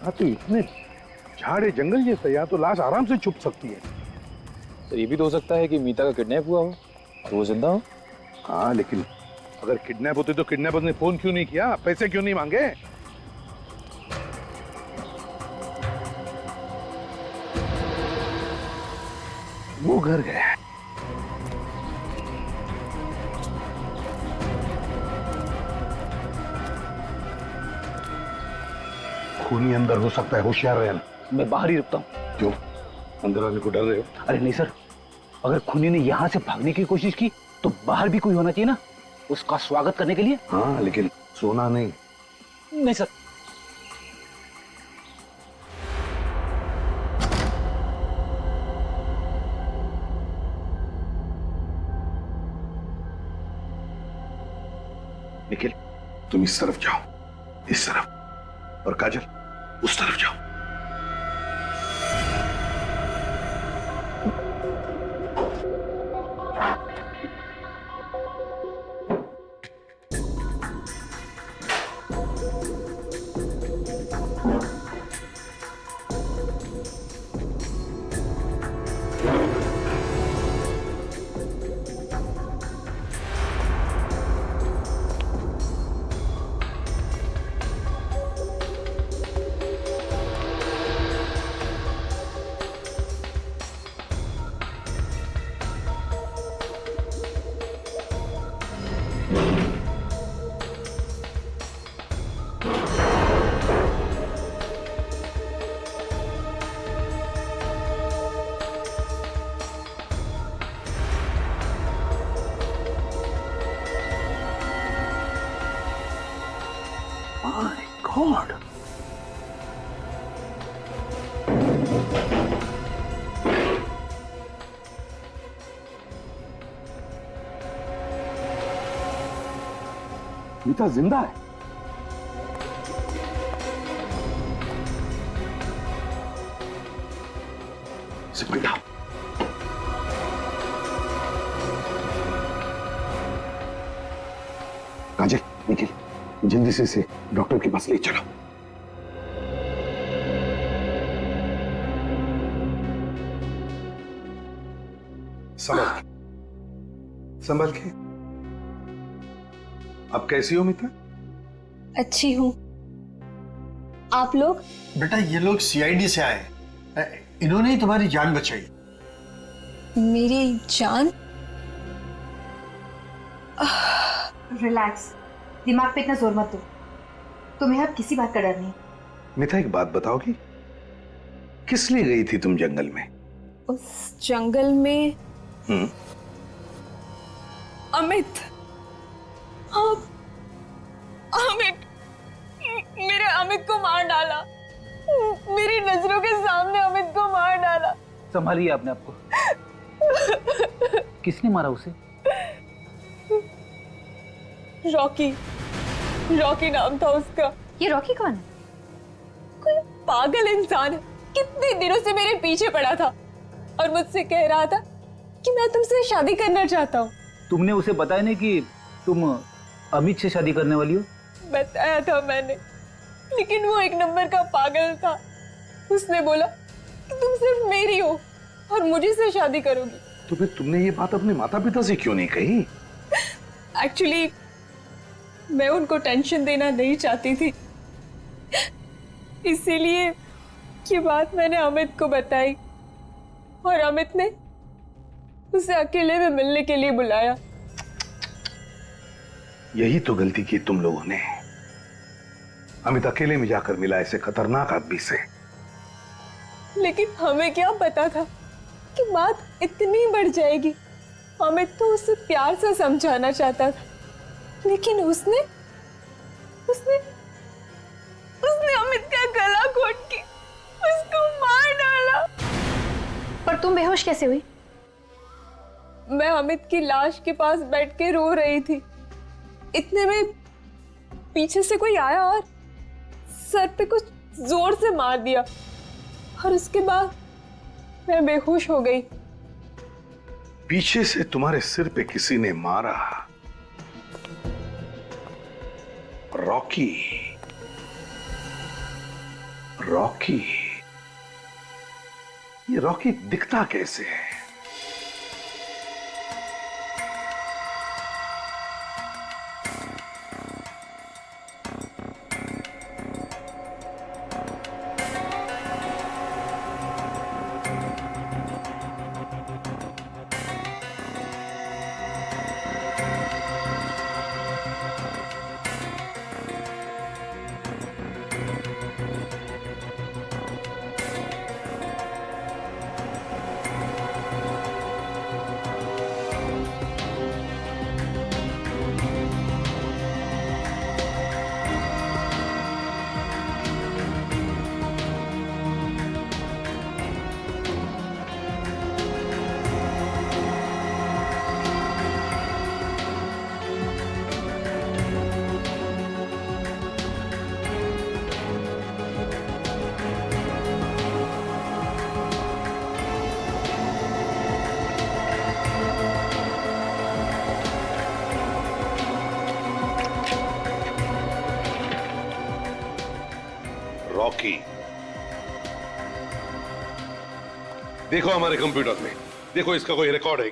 हाँ तो इतने झाड़े जंगल जैसे, यहाँ तो लाश आराम से छुप सकती है। सर ये भी तो हो सकता है कि मीता का किडनैप हुआ हो और वो जिंदा हो। हाँ लेकिन अगर किडनैप होते तो किडनैपर ने फोन क्यों नहीं किया, पैसे क्यों नहीं मांगे? वो घर गया। खूनी अंदर हो सकता है, होशियार रहना। मैं बाहर ही रुकता हूँ। क्यों, अंदर आने को डर रहे हो? अरे नहीं सर, अगर खूनी ने यहाँ से भागने की कोशिश की तो बाहर भी कोई होना चाहिए ना, उसका स्वागत करने के लिए। हाँ लेकिन सोना नहीं। नहीं सर। निखिल तुम इस तरफ जाओ, इस तरफ, और काजल उस तरफ जाओ। माय गॉड, मीता जिंदा है। इसे पलटाओ। काजल, निखिल जल्दी से इसे डॉक्टर के पास ले चलो। संभल के। अब कैसी हो मीता? अच्छी हूँ। आप लोग? बेटा ये लोग सीआईडी से आए, इन्होंने ही तुम्हारी जान बचाई। मेरी जान? रिलैक्स, दिमाग पे इतना जोर मत दो। तुम्हें अब किसी बात का डर नहीं। मीता एक बात बताओगी, किस लिए गई थी तुम जंगल में? उस जंगल में अमित, आप अमित, मेरे अमित को मार डाला। मेरी नजरों के सामने अमित को मार डाला। संभालिए आपने आपको। किसने मारा उसे? रॉकी, रॉकी नाम था उसका। ये रॉकी कौन है? कोई पागल इंसान है, कितने दिनों से मेरे पीछे पड़ा था और मुझसे कह रहा था कि मैं तुमसे शादी करना चाहता हूँ। तुमने उसे बताया नहीं कि तुम अमित से शादी करने वाली हो? बताया था मैंने, लेकिन वो एक नंबर का पागल था। उसने बोला कि तुम सिर्फ मेरी हो और मुझे से शादी करोगी। तो फिर तुमने ये बात अपने माता पिता से क्यों नहीं कही? एक्चुअली मैं उनको टेंशन देना नहीं चाहती थी, इसीलिए ये बात मैंने अमित को बताई और अमित ने उसे अकेले में मिलने के लिए बुलाया। यही तो गलती की तुम लोगों ने। अमित अकेले में जाकर मिला ऐसे खतरनाक आदमी से। लेकिन हमें क्या पता था कि बात इतनी बढ़ जाएगी। अमित तो उसे प्यार से समझाना चाहता था, लेकिन उसने उसने उसने अमित का गला घोट के उसको मार डाला। पर तुम बेहोश कैसे हुई? मैं अमित की लाश के पास बैठ के रो रही थी। इतने में पीछे से कोई आया और सर पे कुछ जोर से मार दिया और उसके बाद मैं बेहोश हो गई। पीछे से तुम्हारे सिर पे किसी ने मारा? रॉकी? रॉकी, ये रॉकी दिखता कैसे है? रॉकी, देखो हमारे कंप्यूटर में, देखो इसका कोई रिकॉर्ड है?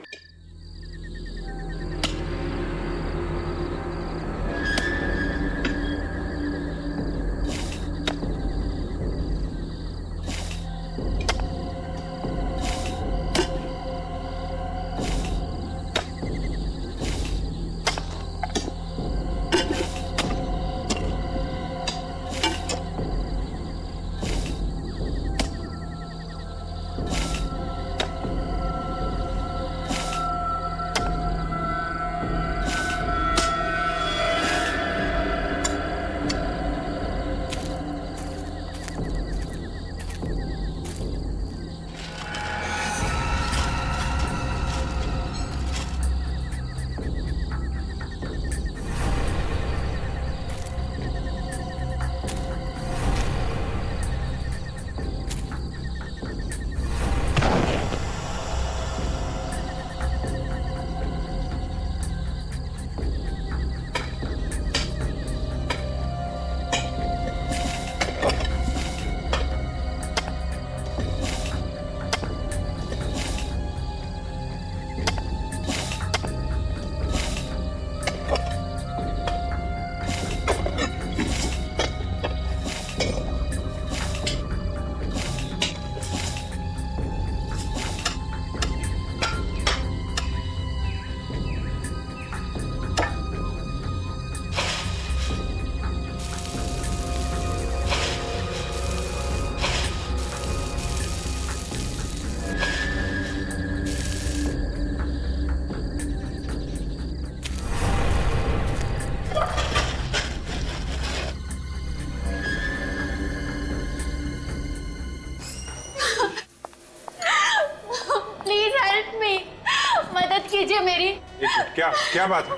क्या क्या बात है?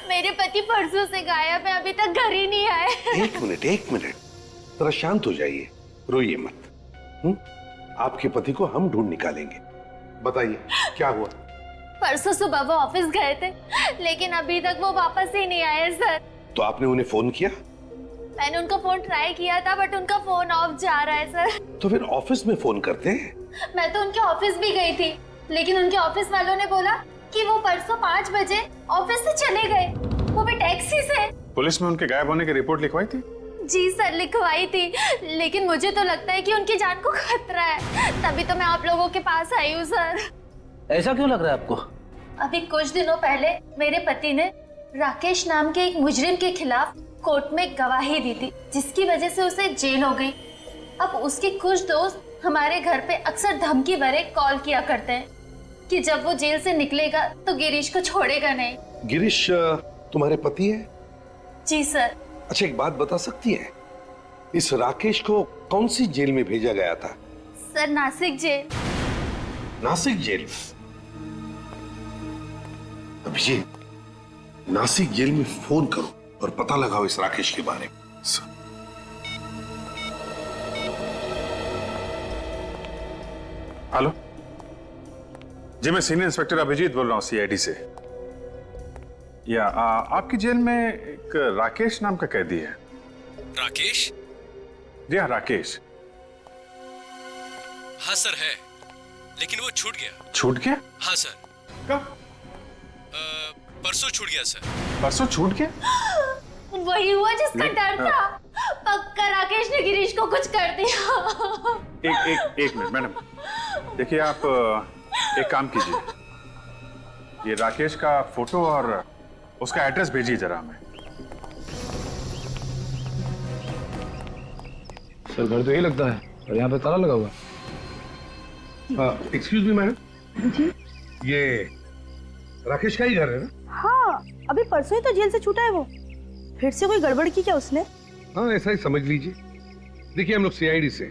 मेरे पति परसों से गायब है, अभी तक घर ही नहीं आए। एक मिनट, जरा शांत हो जाइए, रोइए मत। आपके पति को हम ढूंढ निकालेंगे। बताइए क्या हुआ? परसों सुबह वो ऑफिस गए थे, लेकिन अभी तक वो वापस ही नहीं आए सर। तो आपने उन्हें फोन किया? मैंने उनका फोन ट्राई किया था, बट उनका फोन ऑफ जा रहा है सर। तो फिर ऑफिस में फोन करते हैं। मैं तो उनके ऑफिस भी गई थी, लेकिन उनके ऑफिस वालों ने बोला कि वो परसों 5 बजे ऑफिस से चले गए, वो भी टैक्सी से। पुलिस में उनके गायब होने की रिपोर्ट लिखवाई थी? जी सर, लिखवाई थी, लेकिन मुझे तो लगता है कि उनकी जान को खतरा है, तभी तो मैं आप लोगों के पास आई हूँ सर। ऐसा क्यों लग रहा है आपको? अभी कुछ दिनों पहले मेरे पति ने राकेश नाम के एक मुजरिम के खिलाफ कोर्ट में गवाही दी थी, जिसकी वजह से उसे जेल हो गई। अब उसके कुछ दोस्त हमारे घर पे अक्सर धमकी भरे कॉल किया करते हैं कि जब वो जेल से निकलेगा तो गिरीश को छोड़ेगा नहीं। गिरीश तुम्हारे पति है? जी सर। अच्छा, एक बात बता सकती है, इस राकेश को कौन सी जेल में भेजा गया था? Sir, Nashik jail. Nashik jail? Abhijit, Nashik jail में फोन करो और पता लगाओ इस राकेश के बारे में। हेलो जी, मैं सीनियर इंस्पेक्टर अभिजीत बोल रहा हूँ सीआईडी से। या आपकी जेल में एक राकेश नाम का कैदी है। राकेश? जी हाँ, राकेश। हाँ सर है, लेकिन वो छूट गया। छूट गया? हाँ सर। कब? परसों छूट गया सर। परसों छूट गया? वही हुआ जिसका डर था। पक्का राकेश ने गिरीश को कुछ कर दिया। एक मिनट मैडम, देखिए आप एक काम कीजिए, ये राकेश का फोटो और उसका एड्रेस भेजिए जरा हमें। सर घर तो यही लगता है, और यहाँ पे ताला लगा हुआ। एक्सक्यूज मी मैडम जी, ये राकेश का ही घर है ना? हाँ, अभी परसों ही तो जेल से छूटा है वो। फिर से कोई गड़बड़ की क्या उसने? हाँ ऐसा ही समझ लीजिए। देखिए हम लोग सीआईडी से,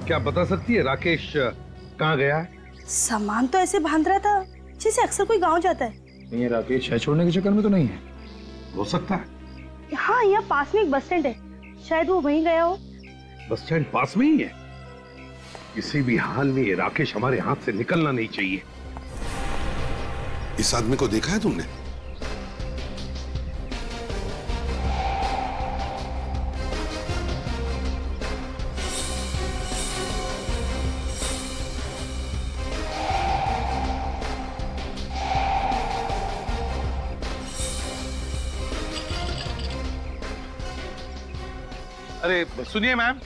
क्या आप बता सकती है राकेश कहाँ गया है? सामान तो ऐसे बांध रहा था जैसे अक्सर कोई गांव जाता है। ये राकेश है छोड़ने के चक्कर में तो नहीं है? हो सकता है। हाँ, यहाँ पास में एक बस स्टैंड है, शायद वो वहीं गया हो। बस स्टैंड पास में ही है? किसी भी हाल में ये राकेश हमारे हाथ से निकलना नहीं चाहिए। इस आदमी को देखा है तुमने? अरे सुनिए मैम,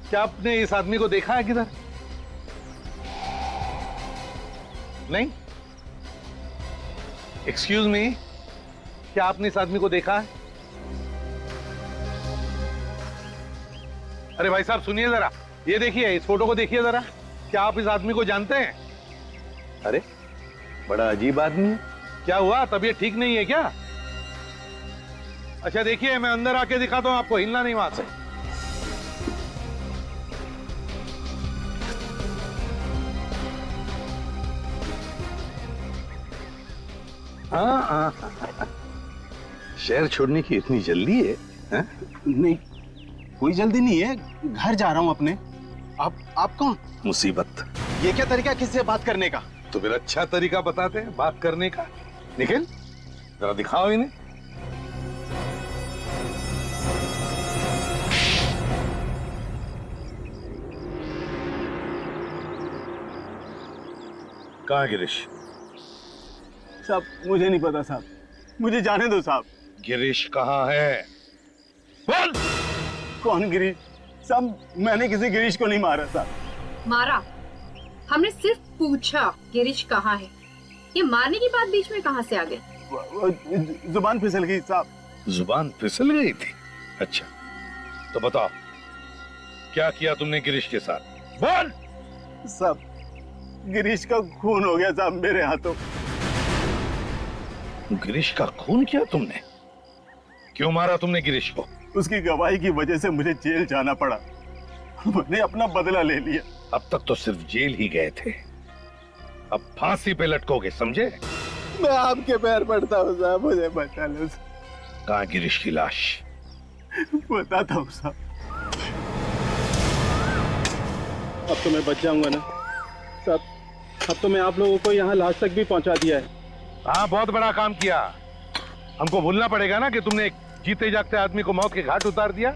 क्या आपने इस आदमी को देखा है किधर? नहीं? एक्सक्यूज मी, क्या आपने इस आदमी को देखा है? अरे भाई साहब सुनिए जरा, ये देखिए, इस फोटो को देखिए जरा, क्या आप इस आदमी को जानते हैं? अरे बड़ा अजीब आदमी है। क्या हुआ, तबीयत ठीक नहीं है क्या? अच्छा देखिए, मैं अंदर आके दिखाता हूं आपको, हिलना नहीं वहां से। हाँ, शहर छोड़ने की इतनी जल्दी है? नहीं, कोई जल्दी नहीं है, घर जा रहा हूं अपने। आप कौन? मुसीबत। ये क्या तरीका किससे बात करने का? तो फिर अच्छा तरीका बताते हैं बात करने का। निखिल जरा दिखाओ इन्हें। कहाँ है गिरीश? साहब मुझे नहीं पता साहब, मुझे जाने दो साहब। गिरीश कहाँ है? बोल। कौन गिरीश? साहब मैंने किसी गिरीश को नहीं मारा साहब। मारा? हमने सिर्फ पूछा गिरीश कहाँ है। ये मारने की बात बीच में कहाँ से आ गई? जुबान फिसल गई साहब। जुबान फिसल गई थी? अच्छा तो बताओ, क्या किया तुमने गिरीश के साथ? बोल। साहब गिरीश का खून हो गया साहब मेरे हाथों। गिरीश का खून किया तुमने? क्यों मारा तुमने गिरीश को? उसकी गवाही की वजह से मुझे जेल जाना पड़ा, मैंने अपना बदला ले लिया। अब तक तो सिर्फ जेल ही गए थे, अब फांसी पे लटकोगे, समझे? मैं आपके पैर पड़ता हूँ साहब, मुझे बचा लो। कहाँ गिरीश की लाश? बताता हूँ साहब। अब तो मैं बच जाऊंगा ना साहब? अब तो मैं आप लोगों को यहाँ लाश तक भी पहुँचा दिया है। हाँ बहुत बड़ा काम किया। हमको भूलना पड़ेगा ना कि तुमने एक जीते जागते आदमी को मौत के घाट उतार दिया।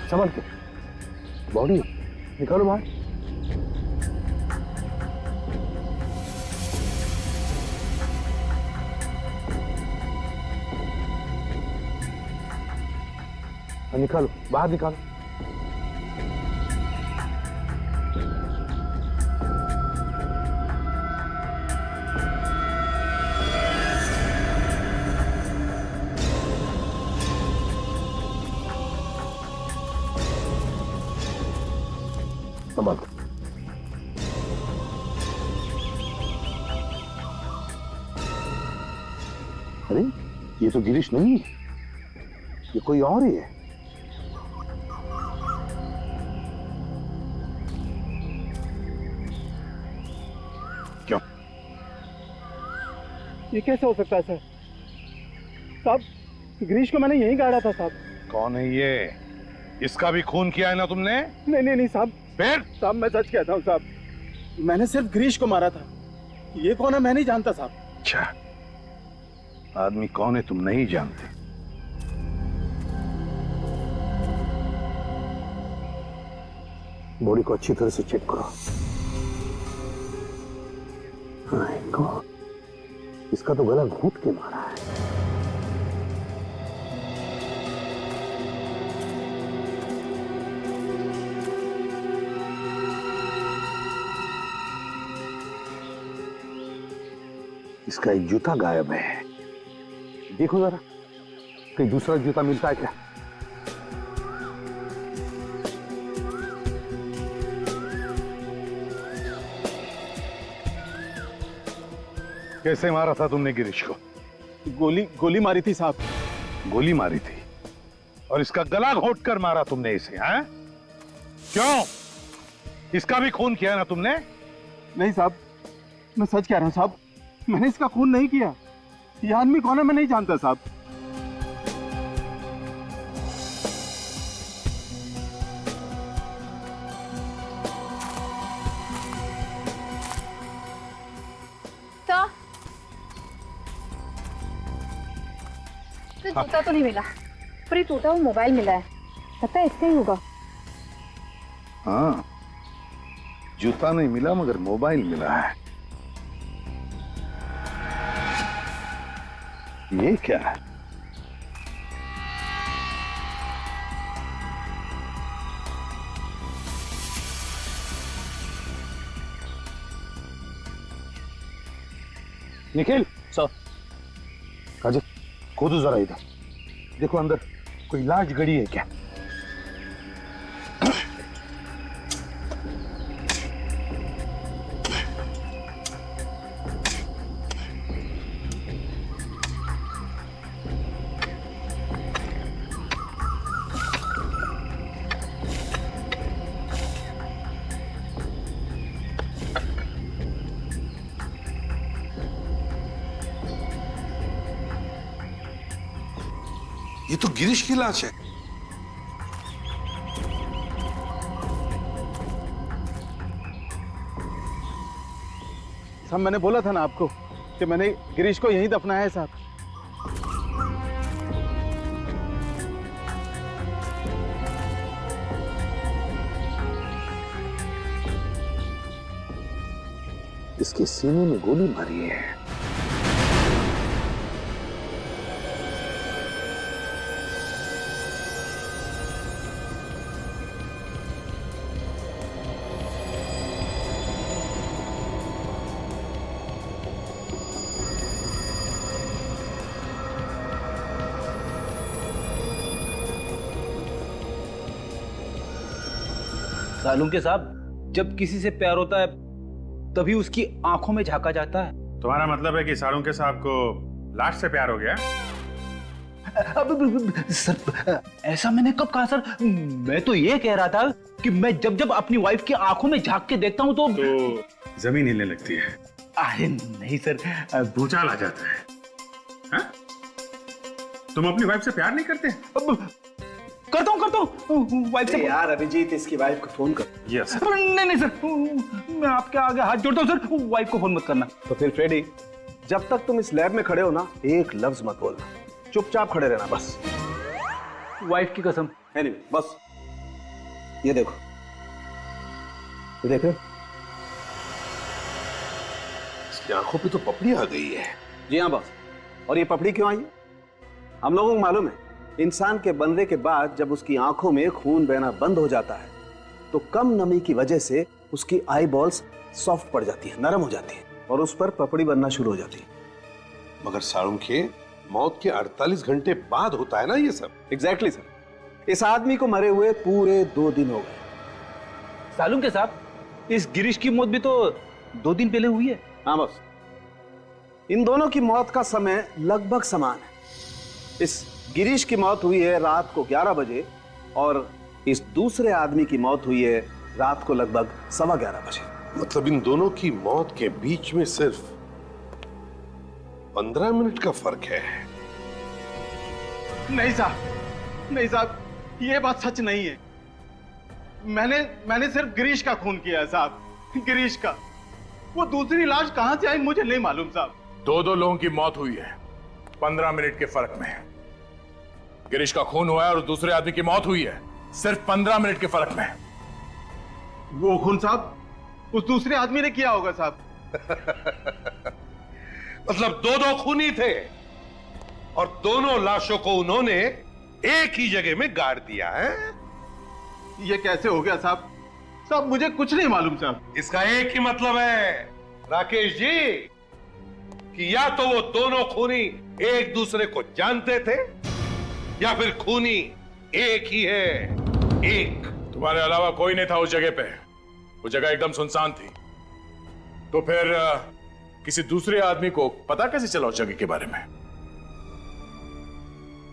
समझ के बॉडी निकालो बाहर। निकालो बाहर, निकालो। अरे ये तो गिरीश नहीं है, ये कोई और ही है। क्यों? ये कैसे हो सकता है सर? साहब, गिरीश को मैंने यहीं गाड़ा था साहब। कौन है ये? इसका भी खून किया है ना तुमने? नहीं नहीं नहीं साहब। फिर? साहब मैं सच कहता हूँ साहब, मैंने सिर्फ गिरीश को मारा था। ये कौन है मैं नहीं जानता साहब। अच्छा, आदमी कौन है तुम नहीं जानते? बॉडी को अच्छी तरह से चेक करो। हाँ, इसका तो गला घूंट के मारा है। इसका एक जूता गायब है। देखो जरा, कहीं दूसरा जूता मिलता है क्या? कैसे मारा था तुमने गिरीश को? गोली मारी थी साहब। गोली मारी थी और इसका गला घोंट कर मारा तुमने इसे, हैं? क्यों? इसका भी खून किया ना तुमने? नहीं साहब, मैं सच कह रहा हूँ साहब, मैंने इसका खून नहीं किया। ये आदमी कौन है मैं नहीं जानता साहब। तो जूता तो नहीं मिला, पर ये टूटा हुआ मोबाइल मिला है। पता है इसका ही होगा। हाँ, जूता नहीं मिला मगर मोबाइल मिला है। ये क्या है? निखिल सर। काजल, खोदो जरा इधर, देखो अंदर कोई लाश गड़ी है क्या? ये तो गिरीश की लाश है। साहब मैंने बोला था ना आपको कि मैंने गिरीश को यहीं दफनाया है साहब। इसके सीने में गोली मारी है। सालून के साहब, जब किसी से प्यार होता है तभी उसकी आंखों में झांका जाता है। तुम्हारा मतलब है कि सालुंके साहब को लाश से प्यार हो गया? अब सर, ऐसा मैंने कब कहा सर? मैं तो ये कह रहा था कि मैं जब जब अपनी वाइफ की आंखों में झांक के देखता हूँ तो जमीन हिलने लगती है। अरे नहीं सर, भूचाल आ जाता है। हा? तुम अपनी वाइफ से प्यार नहीं करते? अब करता हूँ वाइफ से। यार अभिजीत, इसकी वाइफ को फोन कर। यस। नहीं सर, मैं आपके आगे हाथ जोड़ता हूँ सर, वाइफ को फोन मत करना। तो फिर फ्रेडी, जब तक तुम इस लैब में खड़े हो ना, एक लफ्ज मत बोलना, चुपचाप खड़े रहना बस। वाइफ की कसम। एनीवे, बस ये देखो, ये देखो, इसकी आंखों पे तो पपड़ी आ गई है। जी हाँ बस। और ये पपड़ी क्यों आई है? हम लोगों को मालूम है, इंसान के बनने के बाद जब उसकी आंखों में खून बहना बंद हो जाता है तो कम नमी की वजह से उसकी आई बॉल्स सॉफ्ट पड़ जाती है, नरम हो जाती है और उस पर पपड़ी बनना शुरू हो जाती है। मगर सालुंखे, मौत के 48 घंटे बाद होता है ना ये सब? Exactly sir. इस आदमी को मरे हुए पूरे 2 दिन हो गए। सालून के साहब, इस गिरीश की मौत भी तो 2 दिन पहले हुई है। हाँ बस, इन दोनों की मौत का समय लगभग समान है। इस गिरीश की मौत हुई है रात को 11 बजे और इस दूसरे आदमी की मौत हुई है रात को लगभग 11:15 बजे। मतलब इन दोनों की मौत के बीच में सिर्फ 15 मिनट का फर्क है। नहीं साहब, ये बात सच नहीं है। मैंने सिर्फ गिरीश का खून किया है साहब, गिरीश का। वो दूसरी लाश कहां से आई मुझे नहीं मालूम साहब। दो लोगों की मौत हुई है 15 मिनट के फर्क में। गिरीश का खून हुआ है और दूसरे आदमी की मौत हुई है सिर्फ 15 मिनट के फर्क में। वो खून साहब उस दूसरे आदमी ने किया होगा साहब। मतलब दो खूनी थे और दोनों लाशों को उन्होंने एक ही जगह में गाड़ दिया है। ये कैसे हो गया साहब? साहब मुझे कुछ नहीं मालूम साहब। इसका एक ही मतलब है राकेश जी कि या तो वो दोनों खूनी एक दूसरे को जानते थे या फिर खूनी एक ही है। एक तुम्हारे अलावा कोई नहीं था उस जगह पे। वो जगह एकदम सुनसान थी। तो फिर किसी दूसरे आदमी को पता कैसे चला उस जगह के बारे में?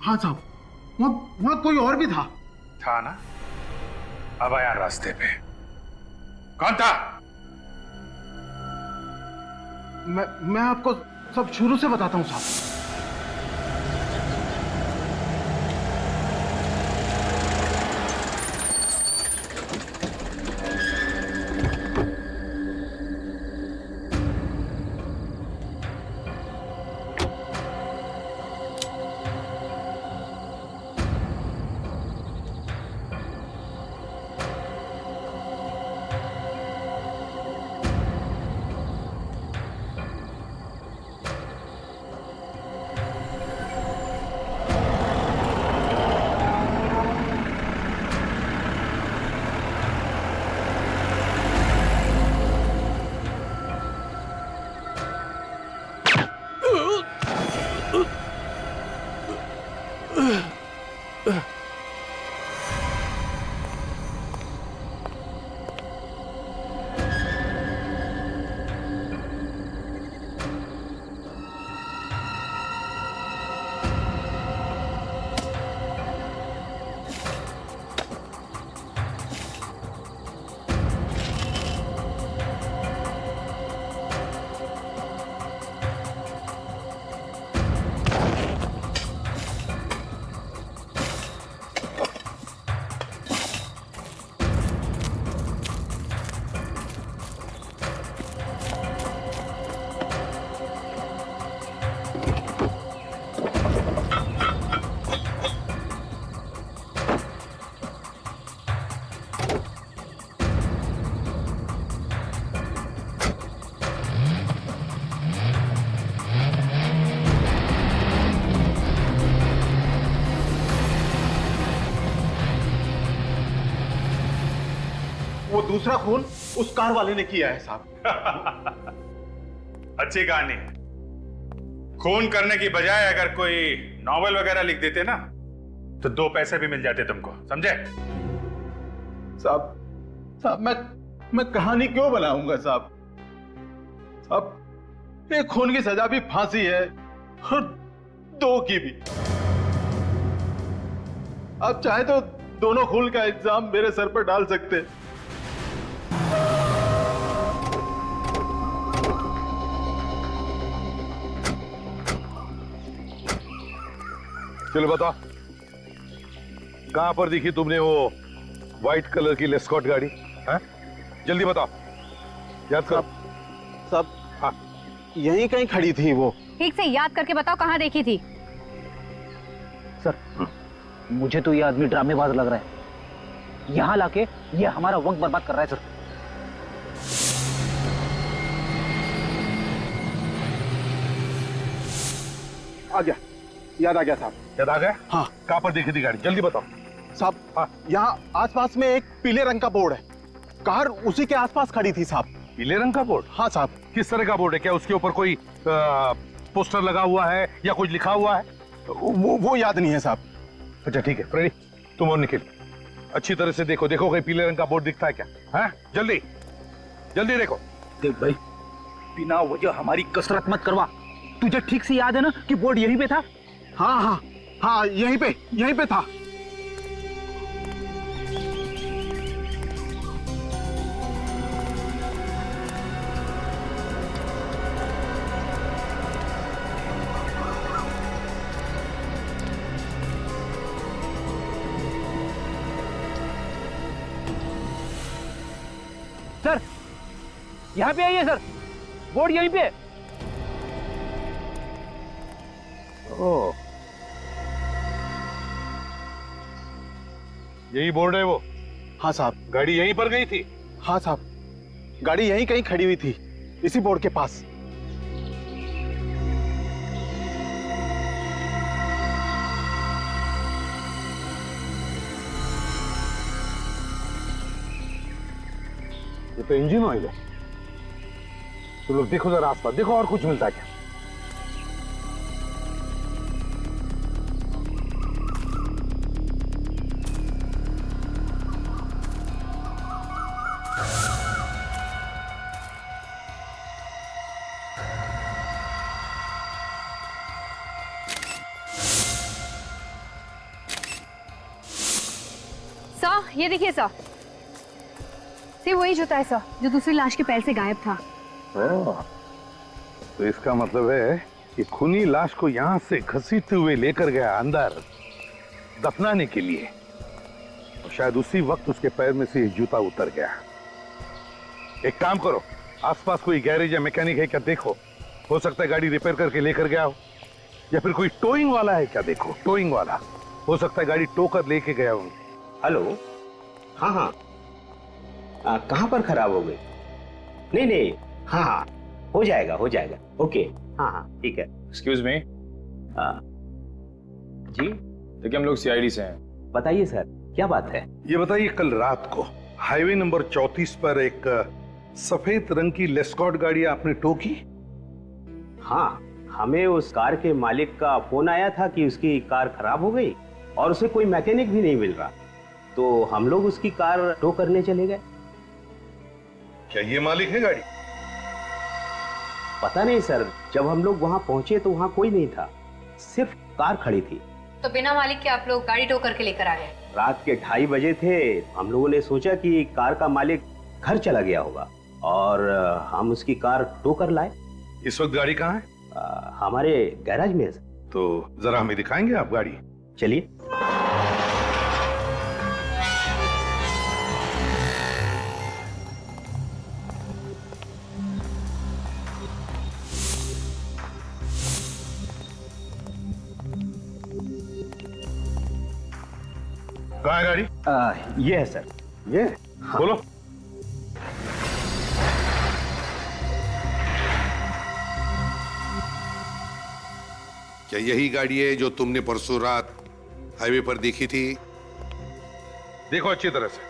हाँ साहब, वहां कोई और भी था ना? अब आया रास्ते पे। कौन था? मैं आपको सब शुरू से बताता हूं साहब। वो दूसरा खून उस कार वाले ने किया है साहब। अच्छी कहानी। खून करने की बजाय अगर कोई नॉवेल वगैरह लिख देते ना तो 2 पैसे भी मिल जाते तुमको, समझे? साहब मैं कहानी क्यों बनाऊंगा साहब? साहब एक खून की सजा भी फांसी है और 2 की भी। आप चाहे तो दोनों खून का इल्जाम मेरे सर पर डाल सकते। चलो बताओ, कहां पर दिखी तुमने वो व्हाइट कलर की लेस्कॉट गाड़ी? हाँ? जल्दी बताओ, याद करो। सब हाँ, यहीं कहीं खड़ी थी वो। ठीक से याद करके बताओ कहाँ देखी थी? सर मुझे तो ये आदमी ड्रामेबाज लग रहा है। यहाँ लाके ये हमारा वक्त बर्बाद कर रहा है सर। आ गया, याद आ गया साहब। याद आ गया? हाँ। कहां पर देखी थी गाड़ी? जल्दी बताओ साहब। हाँ। यहाँ आसपास में एक पीले रंग का बोर्ड है, कार उसी के आसपास खड़ी थी साहब। पीले रंग का बोर्ड? हाँ साहब। किस तरह का बोर्ड है? क्या उसके ऊपर कोई पोस्टर लगा हुआ है या कुछ लिखा हुआ है? वो याद नहीं है साहब। अच्छा ठीक है फ्रेडी, तुम और निखिल अच्छी तरह से देखो कहीं पीले रंग का बोर्ड दिखता है क्या? हाँ जल्दी जल्दी देखो। देख भाई, बिना वजह हमारी कसरत मत करवा। तुझे ठीक से याद है ना कि बोर्ड यहीं पे था? हाँ हाँ, हाँ यहीं पे था। सर यहाँ पे आइए सर, बोर्ड यहीं पे। ओ, यही बोर्ड है वो? हाँ साहब। गाड़ी यहीं पर गई थी? हाँ साहब, गाड़ी यहीं कहीं खड़ी हुई थी, इसी बोर्ड के पास। ये तो इंजन ऑयल है। तो लोग देखो जरा आसपास, देखो और कुछ मिलता है क्या? सर ये देखिए सर, वही जूता है सर जो दूसरी लाश के पैर से गायब था। तो इसका मतलब है कि खूनी लाश को यहां से घसीटते हुए लेकर गया अंदर दफनाने के लिए, और शायद उसी वक्त उसके पैर में से जूता उतर गया। एक काम करो, आसपास कोई गैरेज या मैकेनिक है क्या देखो, हो सकता है गाड़ी रिपेयर करके लेकर गया हो, या फिर कोई टोइंग वाला है क्या देखो, टोइंग वाला हो सकता है गाड़ी टो कर लेके गया हो। हेलो, हाँ हाँ, कहाँ पर खराब हो गई? नहीं, हाँ हो जाएगा, ओके, हाँ ठीक है। Excuse me. जी देखिए हम लोग सीआईडी से हैं। बताइए सर, क्या बात है? ये बताइए, कल रात को हाईवे नंबर 34 पर एक सफेद रंग की लेस्कॉट गाड़ी आपने टो की? हाँ, हमें उस कार के मालिक का फोन आया था कि उसकी कार खराब हो गई और उसे कोई मैकेनिक भी नहीं मिल रहा, तो हम लोग उसकी कार टो करने चले गए। क्या ये मालिक है गाड़ी? पता नहीं सर, जब हम लोग वहां पहुंचे तो वहां कोई नहीं था, सिर्फ कार खड़ी थी। तो बिना मालिक के आप लोग गाड़ी टो करके लेकर आ गए? रात के 2:30 बजे थे, हम लोगों ने सोचा कि कार का मालिक घर चला गया होगा और हम उसकी कार टो कर लाए। इस वक्त गाड़ी कहाँ है? हमारे गैराज में है। तो जरा हमें दिखाएंगे आप गाड़ी? चलिए। कहाँ है गाड़ी? ये है सर। ये? हाँ। बोलो। क्या यही गाड़ी है जो तुमने परसों रात हाईवे पर देखी थी? देखो अच्छी तरह से।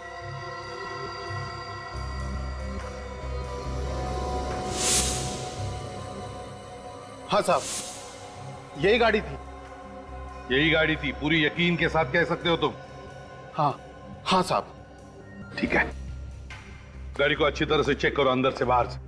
हाँ साहब, यही गाड़ी थी। यही गाड़ी थी, पूरी यकीन के साथ कह सकते हो तुम? हाँ साहब। ठीक है, गाड़ी को अच्छी तरह से चेक करो अंदर से बाहर से।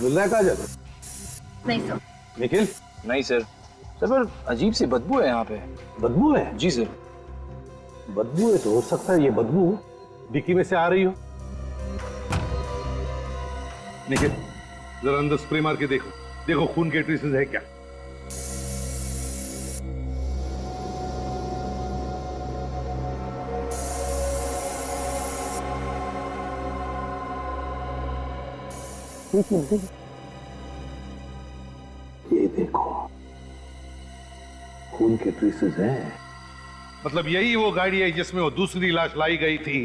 मिल रहा है काजल? नहीं सर। निखिल? नहीं सर। सर पर अजीब सी बदबू है यहाँ पे। बदबू है? जी सर। बदबू है तो हो सकता है ये बदबू डिक्की में से आ रही हो। निखिल जरा अंदर स्प्रे मार के देखो, देखो खून के ट्रेसेस है क्या। ये देखो खून के ट्रेसेस हैं। मतलब यही वो गाड़ी है जिसमें वो दूसरी लाश लाई गई थी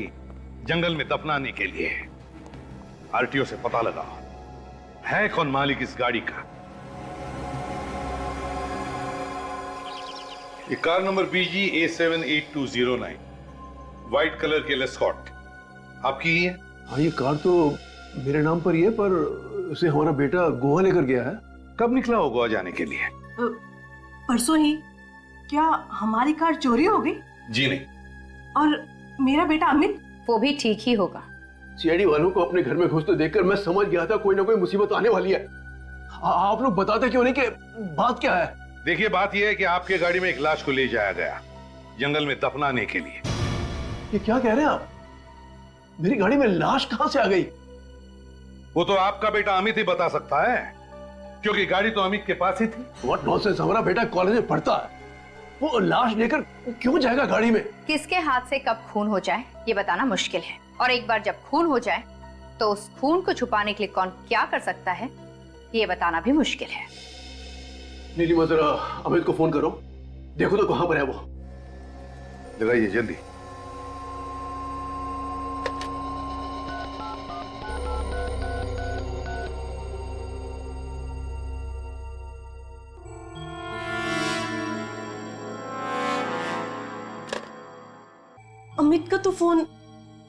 जंगल में दफनाने के लिए। आरटीओ से पता लगाओ है कौन मालिक इस गाड़ी का। ये car number BG A78209 white colour के लेस्कॉट आपकी ही है? हाँ, ये कार तो मेरे नाम पर ही है, पर उसे हमारा बेटा गोवा लेकर गया है। कब निकला हो गोवा जाने के लिए? परसों ही। क्या हमारी कार चोरी हो गई? जी नहीं। और मेरा बेटा अमित? वो भी ठीक ही होगा। सीआईडी वालों को अपने घर में घुसते देखकर मैं समझ गया था कोई ना कोई मुसीबत आने वाली है। आप लोग बताते क्यों नहीं कि बात क्या है? देखिए, बात यह है कि आपके गाड़ी में एक लाश को ले जाया गया जंगल में दफनाने के लिए। ये क्या कह रहे हैं आप? मेरी गाड़ी में लाश कहां से आ गई? वो तो आपका बेटा अमित ही बता सकता है, क्योंकि गाड़ी तो अमित के पास ही थी। What nonsense! हमारा बेटा कॉलेज में पढ़ता है, वो लाश लेकर क्यों जाएगा गाड़ी में? किसके हाथ से कब खून हो जाए ये बताना मुश्किल है, और एक बार जब खून हो जाए तो उस खून को छुपाने के लिए कौन क्या कर सकता है ये बताना भी मुश्किल है। नीलिमा, जरा अमित को फोन करो, देखो तो कहां पर है वो। लगाइए जल्दी। अमित का तो फोन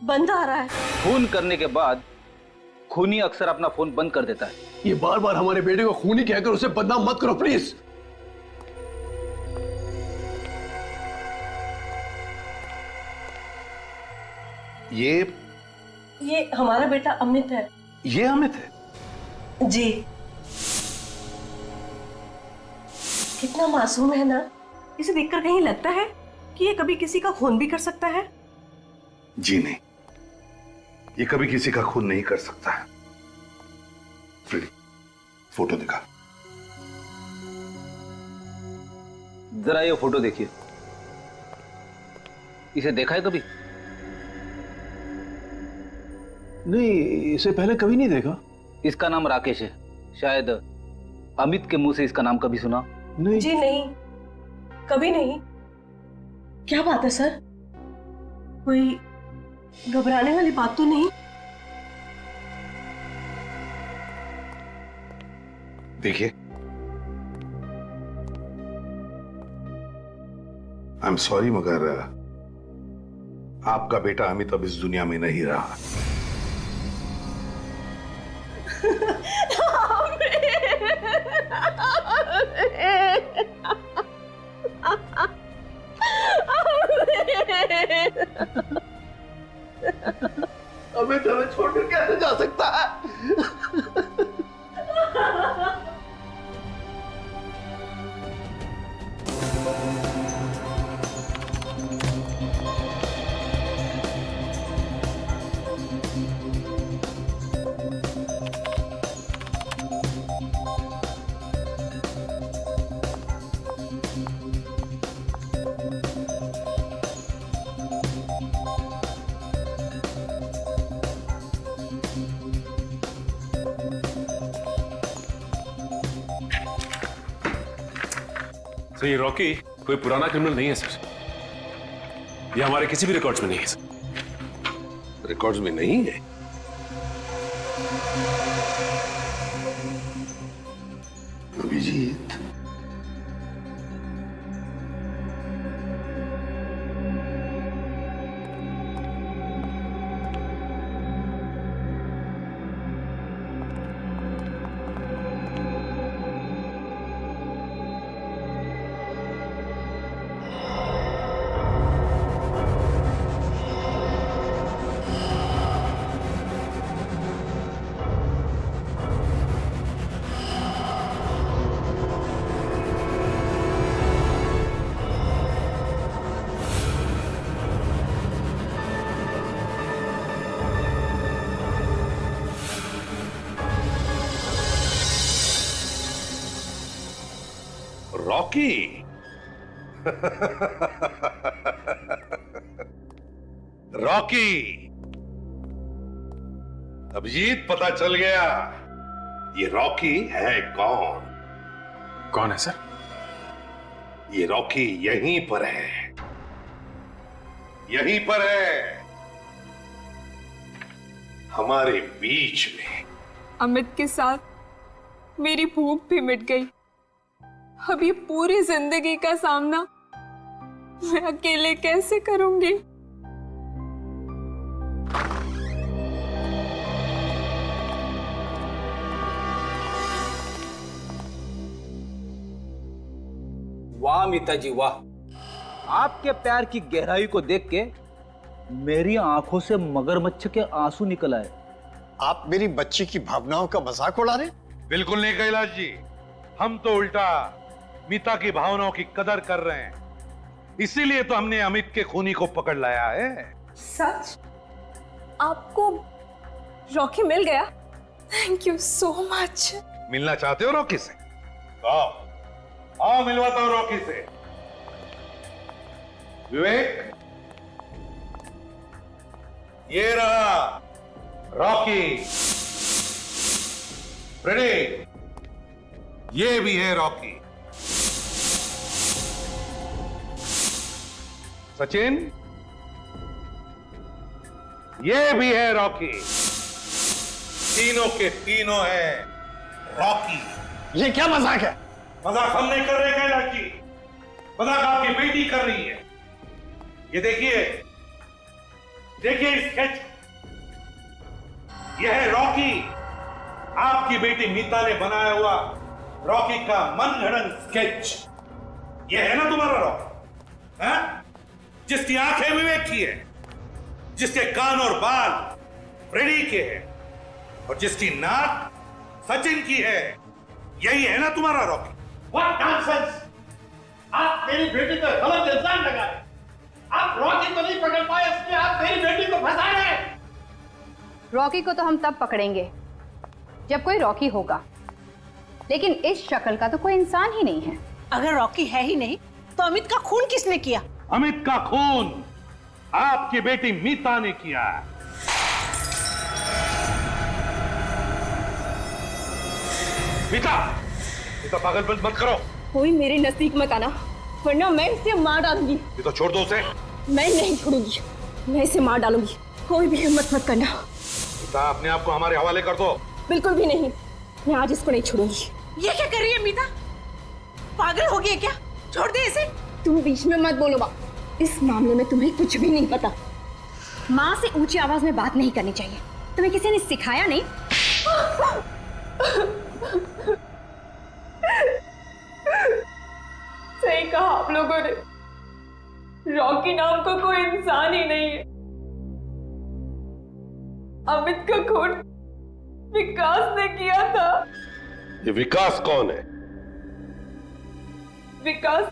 बंद आ रहा है। खून करने के बाद खूनी अक्सर अपना फोन बंद कर देता है। ये बार बार हमारे बेटे को खूनी कहकर उसे बदनाम मत करो प्लीज। ये हमारा बेटा अमित है। ये अमित है? जी। कितना मासूम है ना। इसे देखकर कहीं लगता है कि ये कभी किसी का खून भी कर सकता है? जी नहीं, ये कभी किसी का खून नहीं कर सकता है। फ्रेडी, फोटो दिखा। जरा ये फोटो देखिए। इसे देखा है कभी? नहीं, इसे पहले कभी नहीं देखा। इसका नाम राकेश है। शायद अमित के मुंह से इसका नाम कभी सुना? नहीं जी नहीं, कभी नहीं। क्या बात है सर? कोई घबराने वाली बात तो नहीं? देखिए, आई एम सॉरी, मगर आपका बेटा अमित अब इस दुनिया में नहीं रहा। अमित हमें छोड़कर कैसे जा सकता है? सर, ये रॉकी कोई पुराना क्रिमिनल नहीं है सर। ये हमारे किसी भी रिकॉर्ड्स में नहीं है सर। रिकॉर्ड्स में नहीं है? अभिजीत, रॉकी। रॉकी, अभिजीत, पता चल गया ये रॉकी है कौन? कौन है सर? ये रॉकी यहीं पर है, यहीं पर है, हमारे बीच में। अमित के साथ मेरी भूख भी मिट गई। अब ये पूरी जिंदगी का सामना मैं अकेले कैसे करूंगी? वाह मीता जी वाह, आपके प्यार की गहराई को देख के मेरी आंखों से मगरमच्छ के आंसू निकल आए। आप मेरी बच्ची की भावनाओं का मजाक उड़ा रहे? बिल्कुल नहीं कैलाश जी, हम तो उल्टा मीता की भावनाओं की कदर कर रहे हैं। इसीलिए तो हमने अमित के खूनी को पकड़ लाया है। सच? आपको रॉकी मिल गया? Thank you so much. मिलना चाहते हो रॉकी से? आओ आओ, मिलवाता हूं रॉकी से। विवेक, ये रहा रॉकी। फ्रेडी, ये भी है रॉकी। सचिन, ये भी है रॉकी। तीनों के तीनों हैं रॉकी। ये क्या मजाक है? मजाक हम नहीं कर रहे कैलाश जी, मजाक आपकी बेटी कर रही है। ये देखिए, देखिए स्केच, यह है रॉकी, आपकी बेटी मीता ने बनाया हुआ रॉकी का मनगढ़ंत स्केच। यह है ना तुम्हारा रॉकी, हैं? जिसकी आंखें विवेक की है, जिसके कान और बाल फ्रेडी के हैं, और जिसकी नाक सचिन की है। यही है ना तुम्हारा रॉकी? What nonsense! आप मेरी बेटी पर गलत इल्जाम लगा रहे। आप रॉकी को नहीं पकड़ पाए, इसलिए आप मेरी बेटी को फंसा रहे। रॉकी को तो हम तब पकड़ेंगे जब कोई रॉकी होगा, लेकिन इस शक्ल का तो कोई इंसान ही नहीं है। अगर रॉकी है ही नहीं तो अमित का खून किसने किया? अमित का खून आपकी बेटी मीता ने किया। मीता, मीता पागलपन मत करो। कोई मेरे नजदीक मत आना, वरना मैं इसे मार डालूंगी। ये तो छोड़ दो उसे। मैं नहीं छोड़ूंगी, मैं इसे मार डालूंगी। कोई भी हिम्मत मत करना। मीता, अपने आप को हमारे हवाले कर दो। बिल्कुल भी नहीं, मैं आज इसको नहीं छोड़ूंगी। ये क्या कर रही है मीता? पागल हो गई है क्या? छोड़ दे इसे। तुम बीच में मत बोलो माँ, इस मामले में तुम्हें कुछ भी नहीं पता। माँ से ऊंची आवाज में बात नहीं करनी चाहिए, तुम्हें किसी ने सिखाया नहीं? सही कहा आप लोगों ने, रॉकी नाम का कोई इंसान ही नहीं है। अमित का खून विकास ने किया था। ये विकास कौन है? विकास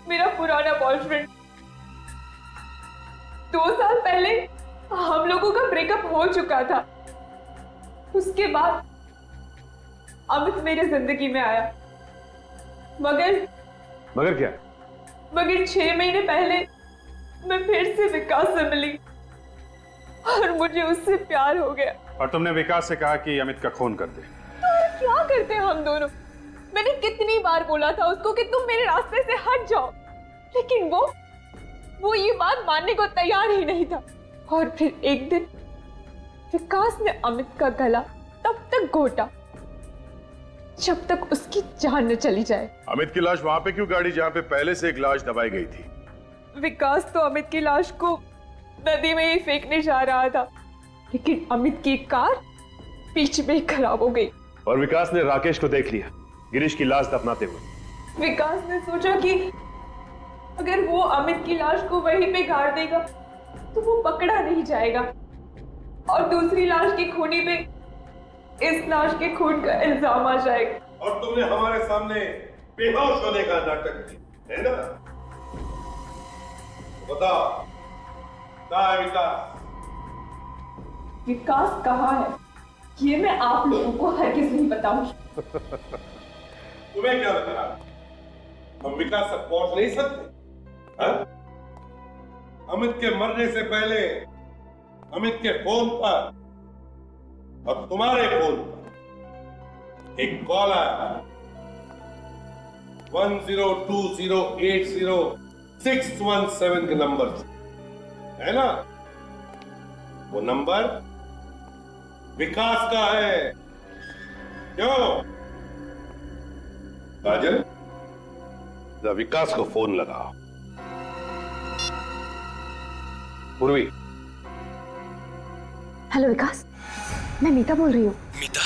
मेरा पुराना बॉयफ्रेंड। 2 साल पहले हम लोगों का ब्रेकअप हो चुका था। उसके बाद अमित मेरे जिंदगी में आया, मगर क्या? मगर 6 महीने पहले मैं फिर से विकास से मिली और मुझे उससे प्यार हो गया। और तुमने विकास से कहा कि अमित का खून कर दे। तो क्या करते हम दोनों? मैंने कितनी बार बोला था उसको कि तुम मेरे रास्ते से हट जाओ, लेकिन वो ये बात मानने को तैयार ही नहीं था। और फिर एक दिन विकास ने अमित का गला तब तक घोटा जब तक उसकी जान न चली जाए। अमित की लाश वहां पे क्यों गाड़ी जहां पे पहले से एक लाश दबाई गई थी? विकास तो अमित की लाश को नदी में ही फेंकने जा रहा था, लेकिन अमित की कार बीच में खराब हो गई। और विकास ने राकेश को देख लिया गिरीश की लाश दफनाते हुए। विकास ने सोचा कि अगर वो अमित की लाश को वहीं पे गाड़ देगा तो वो पकड़ा नहीं जाएगा, और दूसरी लाश की खूनी पे इस लाश के खून का इल्जाम आ जाएगा। और तुमने हमारे सामने बेहोश होने का नाटक किया, है ना? बताओ, कहाँ है विकास? विकास कहाँ है ये मैं आप लोगों को हरगिज़ नहीं बताऊंगी। तुम्हें क्या लग रहा है हम विकास तक पहुंच नहीं सकते? हाँ? अमित के मरने से पहले अमित के फोन पर और तुम्हारे फोन पर एक कॉल आया, 1020806117 के नंबर से, है ना? वो नंबर विकास का है। क्यों काजल, विकास को फोन लगाओ। पूर्वी। हेलो विकास, मैं मीता बोल रही हूँ। मीता,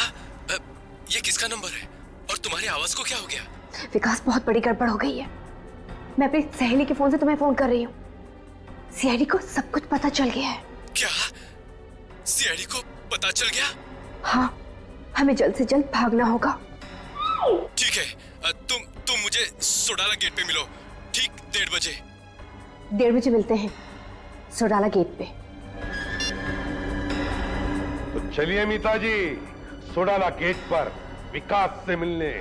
ये किसका नंबर है और तुम्हारी आवाज को क्या हो गया? विकास, बहुत बड़ी गड़बड़ हो गई है। मैं अपनी सहेली के फोन से तुम्हें फोन कर रही हूँ। सीआईडी को सब कुछ पता चल गया है। क्या सीआईडी को पता चल गया? हाँ, हमें जल्द से जल्द भागना होगा। ठीक है, तुम मुझे सोडाला गेट पे मिलो, ठीक 1:30 बजे। 1:30 बजे मिलते हैं सोडाला गेट पे। तो चलिए मीता जी, सोडाला गेट पर विकास से मिलने।